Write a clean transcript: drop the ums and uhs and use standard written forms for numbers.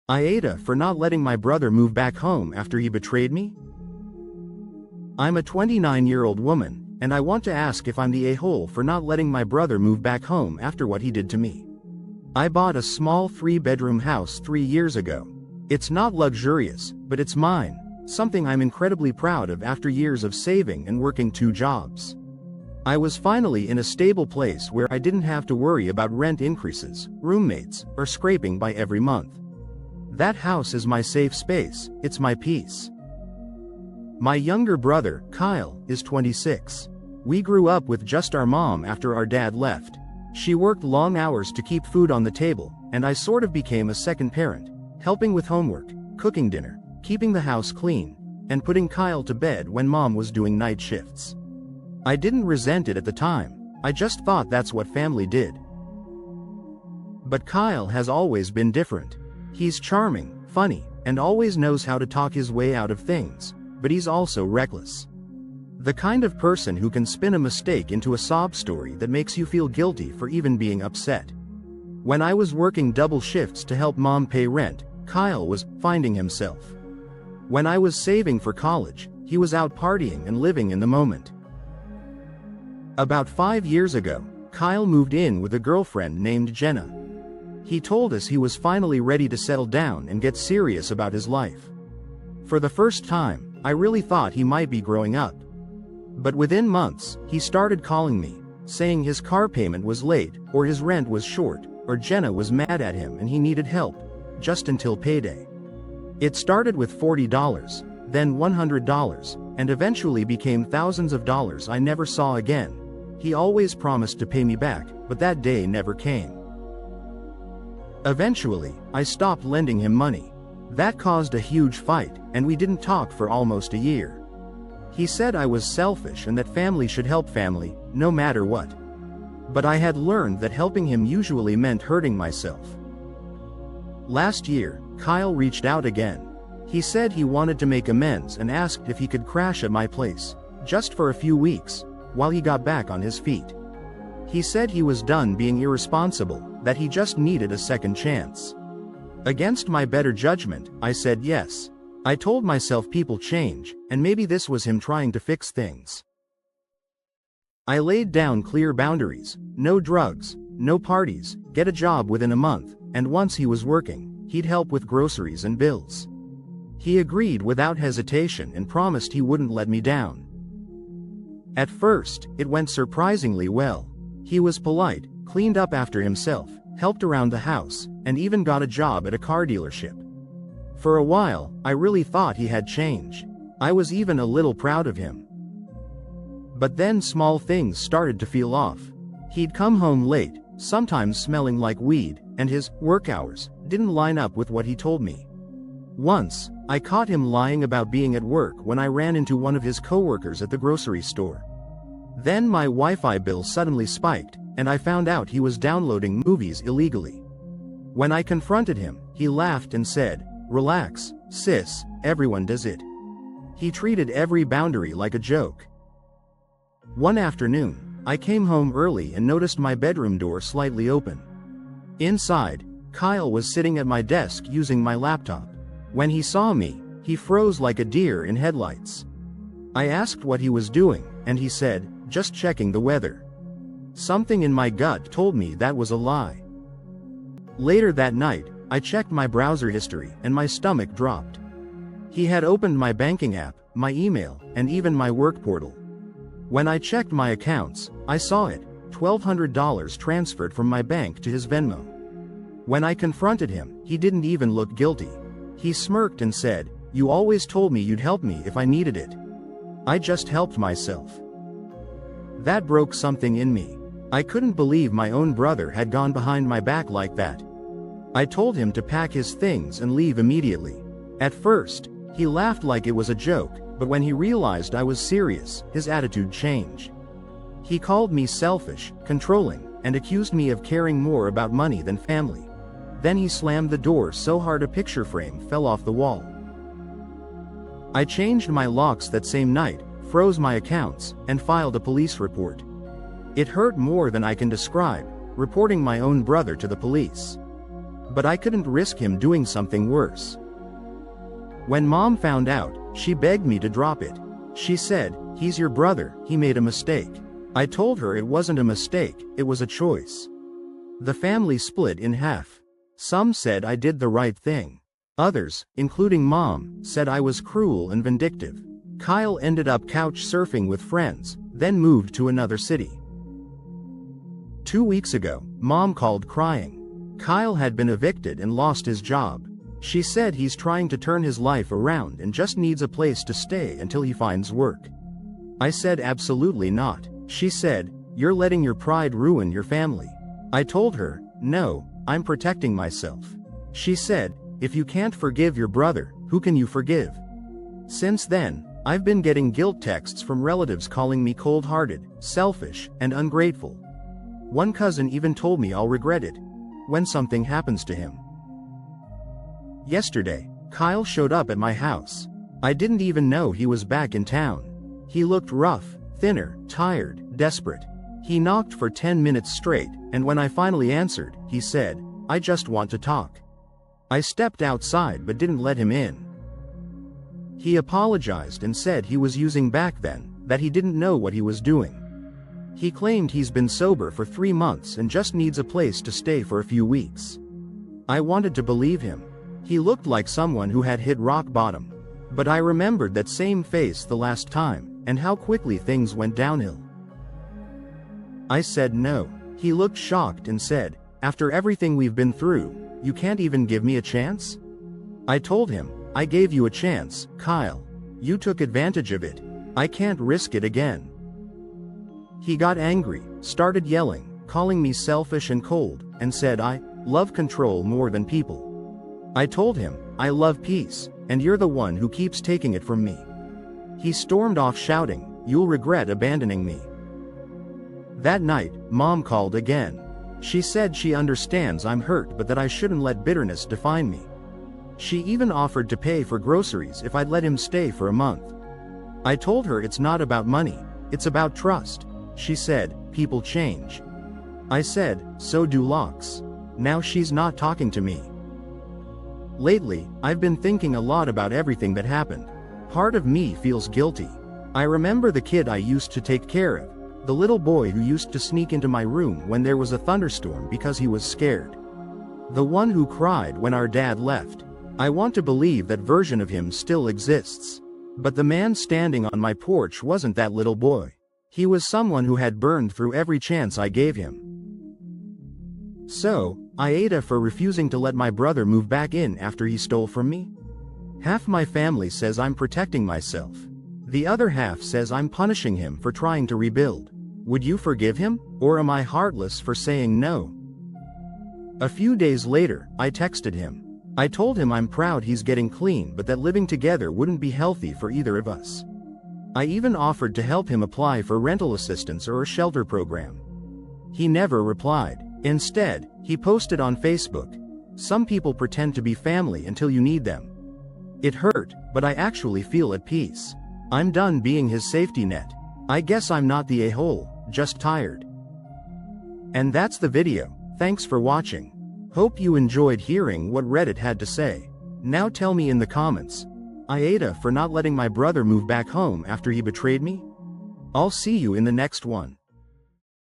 AITA for not letting my brother move back home after he betrayed me? I'm a 29-year-old woman, and I want to ask if I'm the a-hole for not letting my brother move back home after what he did to me. I bought a small 3-bedroom house 3 years ago. It's not luxurious, but it's mine, something I'm incredibly proud of after years of saving and working 2 jobs. I was finally in a stable place where I didn't have to worry about rent increases, roommates, or scraping by every month. That house is my safe space, it's my peace. My younger brother, Kyle, is 26. We grew up with just our mom after our dad left. She worked long hours to keep food on the table, and I sort of became a second parent, helping with homework, cooking dinner, keeping the house clean, and putting Kyle to bed when mom was doing night shifts. I didn't resent it at the time, I just thought that's what family did. But Kyle has always been different. He's charming, funny, and always knows how to talk his way out of things, but he's also reckless. The kind of person who can spin a mistake into a sob story that makes you feel guilty for even being upset. When I was working double shifts to help mom pay rent, Kyle was finding himself. When I was saving for college, he was out partying and living in the moment. About 5 years ago, Kyle moved in with a girlfriend named Jenna. He told us he was finally ready to settle down and get serious about his life. For the first time, I really thought he might be growing up. But within months, he started calling me, saying his car payment was late, or his rent was short, or Jenna was mad at him and he needed help, just until payday. It started with $40, then $100, and eventually became thousands of dollars I never saw again. He always promised to pay me back, but that day never came. Eventually, I stopped lending him money. That caused a huge fight, and we didn't talk for almost a year. He said I was selfish and that family should help family, no matter what. But I had learned that helping him usually meant hurting myself. Last year, Kyle reached out again. He said he wanted to make amends and asked if he could crash at my place, just for a few weeks, while he got back on his feet. He said he was done being irresponsible, that he just needed a second chance. Against my better judgment, I said yes. I told myself people change, and maybe this was him trying to fix things. I laid down clear boundaries: no drugs, no parties, get a job within a month, and once he was working, he'd help with groceries and bills. He agreed without hesitation and promised he wouldn't let me down. At first, it went surprisingly well. He was polite, cleaned up after himself, helped around the house, and even got a job at a car dealership. For a while, I really thought he had changed. I was even a little proud of him. But then small things started to feel off. He'd come home late, sometimes smelling like weed, and his work hours didn't line up with what he told me. Once, I caught him lying about being at work when I ran into one of his coworkers at the grocery store. Then my Wi-Fi bill suddenly spiked, and I found out he was downloading movies illegally. When I confronted him, he laughed and said, "Relax, sis, everyone does it." He treated every boundary like a joke. One afternoon, I came home early and noticed my bedroom door slightly open. Inside, Kyle was sitting at my desk using my laptop. When he saw me, he froze like a deer in headlights. I asked what he was doing, and he said, "Just checking the weather." Something in my gut told me that was a lie. Later that night, I checked my browser history and my stomach dropped. He had opened my banking app, my email, and even my work portal. When I checked my accounts, I saw it, $1,200 transferred from my bank to his Venmo. When I confronted him, he didn't even look guilty. He smirked and said, "You always told me you'd help me if I needed it. I just helped myself." That broke something in me. I couldn't believe my own brother had gone behind my back like that. I told him to pack his things and leave immediately. At first, he laughed like it was a joke, but when he realized I was serious, his attitude changed. He called me selfish, controlling, and accused me of caring more about money than family. Then he slammed the door so hard a picture frame fell off the wall. I changed my locks that same night, froze my accounts, and filed a police report. It hurt more than I can describe, reporting my own brother to the police. But I couldn't risk him doing something worse. When Mom found out, she begged me to drop it. She said, "He's your brother, he made a mistake." I told her it wasn't a mistake, it was a choice. The family split in half. Some said I did the right thing. Others, including Mom, said I was cruel and vindictive. Kyle ended up couch surfing with friends, then moved to another city. 2 weeks ago, Mom called crying. Kyle had been evicted and lost his job. She said he's trying to turn his life around and just needs a place to stay until he finds work. I said absolutely not. She said, "You're letting your pride ruin your family." I told her, "No, I'm protecting myself." She said, "If you can't forgive your brother, who can you forgive?" Since then, I've been getting guilt texts from relatives calling me cold-hearted, selfish, and ungrateful. One cousin even told me I'll regret it when something happens to him. Yesterday, Kyle showed up at my house. I didn't even know he was back in town. He looked rough, thinner, tired, desperate. He knocked for 10 minutes straight, and when I finally answered, he said, "I just want to talk." I stepped outside but didn't let him in. He apologized and said he was using back then, that he didn't know what he was doing. He claimed he's been sober for 3 months and just needs a place to stay for a few weeks. I wanted to believe him. He looked like someone who had hit rock bottom. But I remembered that same face the last time, and how quickly things went downhill. I said no. He looked shocked and said, "After everything we've been through, you can't even give me a chance?" I told him, "I gave you a chance, Kyle. You took advantage of it. I can't risk it again." He got angry, started yelling, calling me selfish and cold, and said I love control more than people. I told him, "I love peace, and you're the one who keeps taking it from me." He stormed off shouting, "You'll regret abandoning me." That night, Mom called again. She said she understands I'm hurt but that I shouldn't let bitterness define me. She even offered to pay for groceries if I'd let him stay for a month. I told her it's not about money, it's about trust. She said, "People change." I said, "So do locks." Now she's not talking to me. Lately, I've been thinking a lot about everything that happened. Part of me feels guilty. I remember the kid I used to take care of, the little boy who used to sneak into my room when there was a thunderstorm because he was scared. The one who cried when our dad left. I want to believe that version of him still exists. But the man standing on my porch wasn't that little boy. He was someone who had burned through every chance I gave him. So, AITA for refusing to let my brother move back in after he stole from me? Half my family says I'm protecting myself. The other half says I'm punishing him for trying to rebuild. Would you forgive him, or am I heartless for saying no? A few days later, I texted him. I told him I'm proud he's getting clean but that living together wouldn't be healthy for either of us. I even offered to help him apply for rental assistance or a shelter program. He never replied. Instead, he posted on Facebook, "Some people pretend to be family until you need them." It hurt, but I actually feel at peace. I'm done being his safety net. I guess I'm not the a-hole, just tired. And that's the video. Thanks for watching. Hope you enjoyed hearing what Reddit had to say. Now tell me in the comments, AITA for not letting my brother move back home after he betrayed me? I'll see you in the next one.